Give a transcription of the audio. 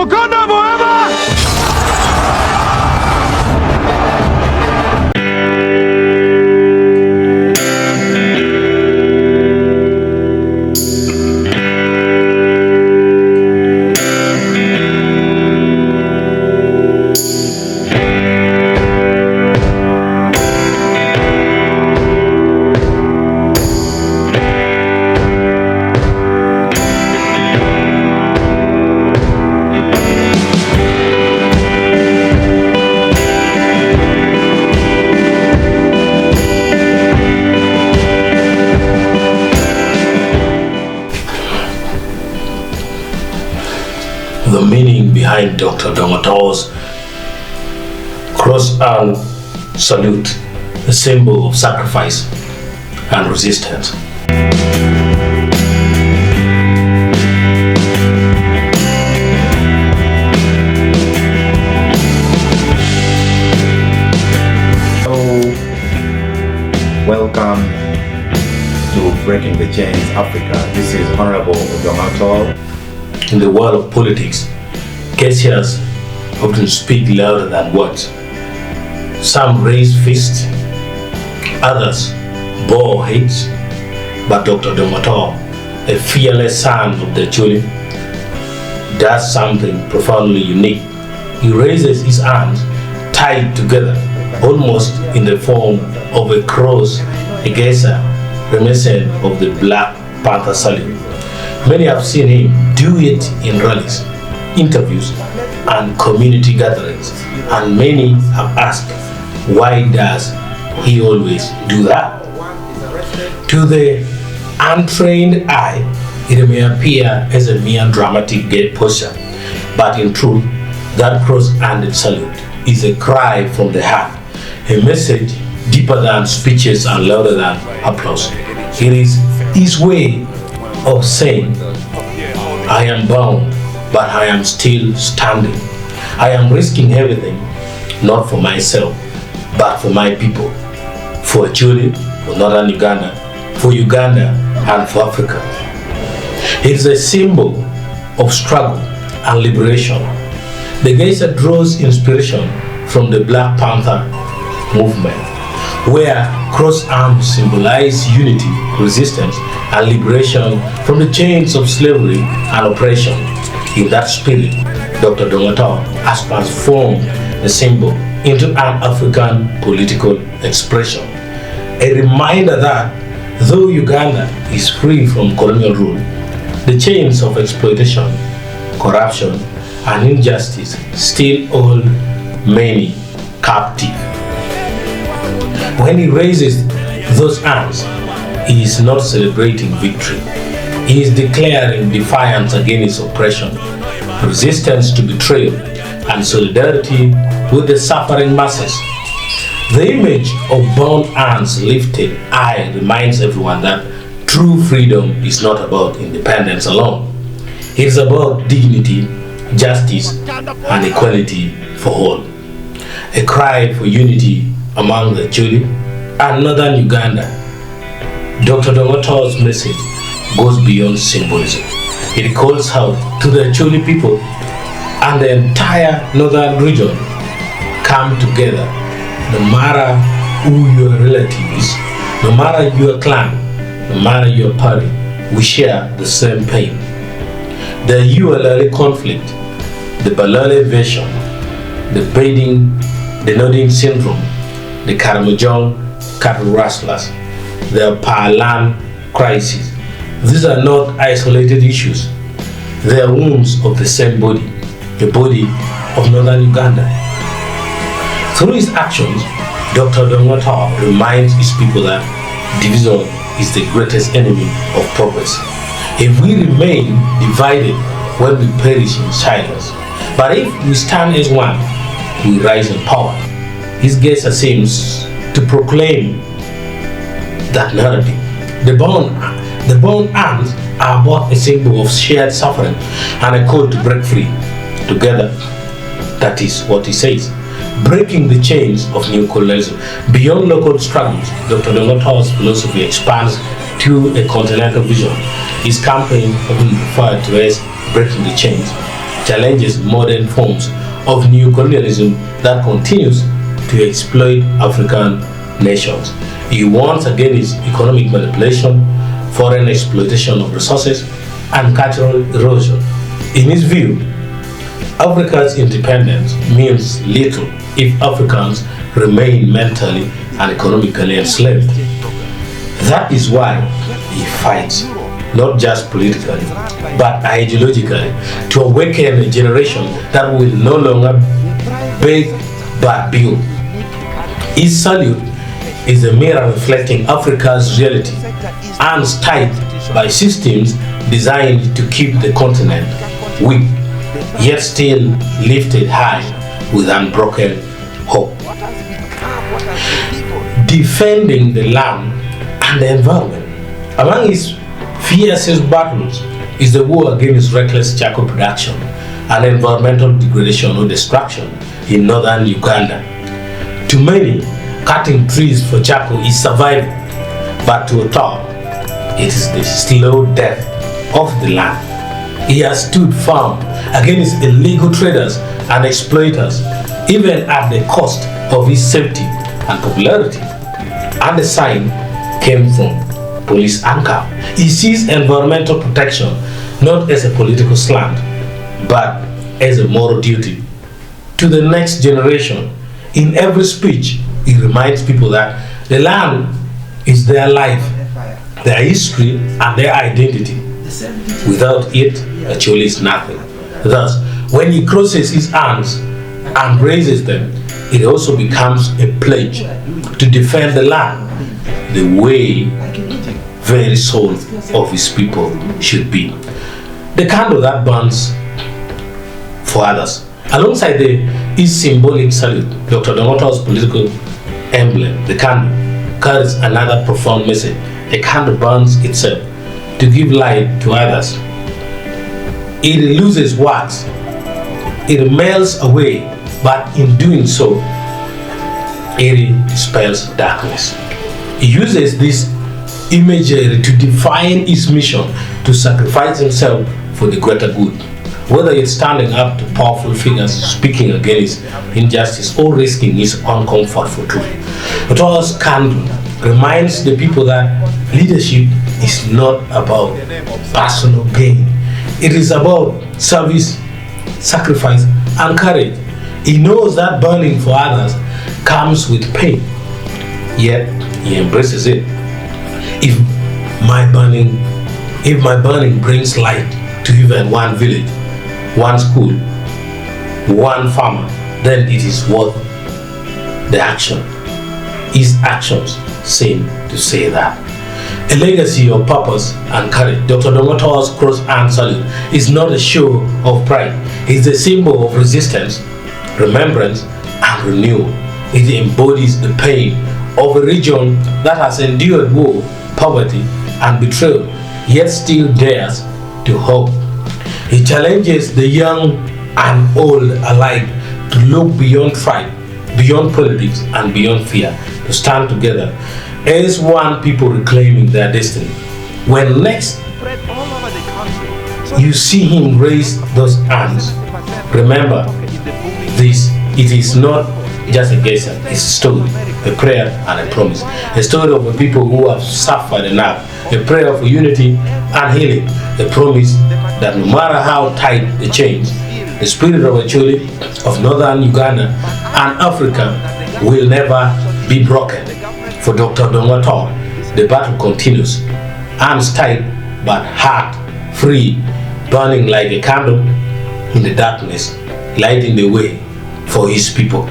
Baganda forever! The meaning behind Dr. Domato's cross-arm salute, a symbol of sacrifice and resistance. Welcome to Breaking the Chains Africa. This is Honorable Odonga. In the world of politics, gestures often speak louder than words. Some raise fists, others bow heads, but Dr. Domato, a fearless son of the Acholi, does something profoundly unique. He raises his arms tied together, almost in the form of a cross, a gesture reminiscent of the Black Panther salute. Many have seen him do it in rallies, interviews, and community gatherings, and many have asked, why does he always do that? To the untrained eye, it may appear as a mere dramatic gait posture, but in truth, that cross-handed salute is a cry from the heart, a message deeper than speeches and louder than applause. It is his way of saying, I am bound, but I am still standing. I am risking everything, not for myself, but for my people, for Acholi, for Northern Uganda, for Uganda, and for Africa. It is a symbol of struggle and liberation. The gesture draws inspiration from the Black Panther movement, where cross arms symbolize unity, resistance, and liberation from the chains of slavery and oppression. In that spirit, Dr. Domato has transformed the symbol into an African political expression. A reminder that though Uganda is free from colonial rule, the chains of exploitation, corruption, and injustice still hold many captive. When he raises those arms, he is not celebrating victory. He is declaring defiance against oppression, resistance to betrayal, and solidarity with the suffering masses. The image of bound hands lifted high reminds everyone that true freedom is not about independence alone. It is about dignity, justice, and equality for all. A cry for unity among the Acholi and Northern Uganda. Dr. Domato's message goes beyond symbolism. It calls out to the Acholi people and the entire northern region. Come together, no matter who your relative is, no matter your clan, no matter your party, we share the same pain. The ULL conflict, the Balale invasion, the Bading, the Nodding syndrome, the Karamojong cattle rustlers, the Palan crisis. These are not isolated issues. They are wounds of the same body, the body of Northern Uganda. Through his actions, Dr. Domato reminds his people that division is the greatest enemy of progress. If we remain divided, when we perish in silence. But if we stand as one, we rise in power. His gesture seems to proclaim that narrative. The bound arms are both a symbol of shared suffering and a call to break free together. That is what he says. Breaking the chains of new colonialism. Beyond local struggles, Dr. Domato's philosophy expands to a continental vision. His campaign often referred to as breaking the chains challenges modern forms of new colonialism that continues to exploit African nations. He warns against economic manipulation, foreign exploitation of resources, and cultural erosion. In his view, Africa's independence means little if Africans remain mentally and economically enslaved. That is why he fights, not just politically, but ideologically, to awaken a generation that will no longer beg but build. His salute is a mirror reflecting Africa's reality, hands tied by systems designed to keep the continent weak, yet still lifted high with unbroken hope. Defending the land and the environment. Among his fiercest battles is the war against reckless charcoal production and environmental degradation or destruction in northern Uganda. To many, cutting trees for charcoal is survival, but to Otto, it is the slow death of the land. He has stood firm against illegal traders and exploiters, even at the cost of his safety and popularity. And the sign came from police Handcuff. He sees environmental protection not as a political slant, but as a moral duty to the next generation. In every speech, he reminds people that the land is their life, their history, and their identity. Without it, Acholi is nothing. Thus, when he crosses his hands and raises them, it also becomes a pledge to defend the land the way very soul of his people should be. The candle that burns for others. Alongside his symbolic salute, Dr. Dongoto's political emblem, the candle, carries another profound message. A candle burns itself to give light to others. It loses wax, it melts away, but in doing so, it dispels darkness. He uses this imagery to define his mission to sacrifice himself for the greater good. Whether it's standing up to powerful figures, speaking against injustice, or risking his own comfort for truth. Otto's candle reminds the people that leadership is not about personal gain. It is about service, sacrifice, and courage. He knows that burning for others comes with pain, yet he embraces it. If my burning brings light to even one village, one school, one farmer, then it is worth the action. His actions seem to say that. A legacy of purpose and courage. Dr. Dongoto's cross-hand salute is not a show of pride. It's a symbol of resistance, remembrance, and renewal. It embodies the pain of a region that has endured war, poverty, and betrayal, yet still dares to hope. He challenges the young and old alike to look beyond tribe, beyond politics, and beyond fear, to stand together as one people reclaiming their destiny. When next you see him raise those hands, remember this: it is not just a gesture, it's a story, a prayer, and a promise. A story of a people who have suffered enough, a prayer for unity and healing, a promise that no matter how tight the chains, the spirit of Acholi, of northern Uganda and Africa will never be broken. For Dr. Dongoto, the battle continues, arms tight but heart free, burning like a candle in the darkness, lighting the way for his people.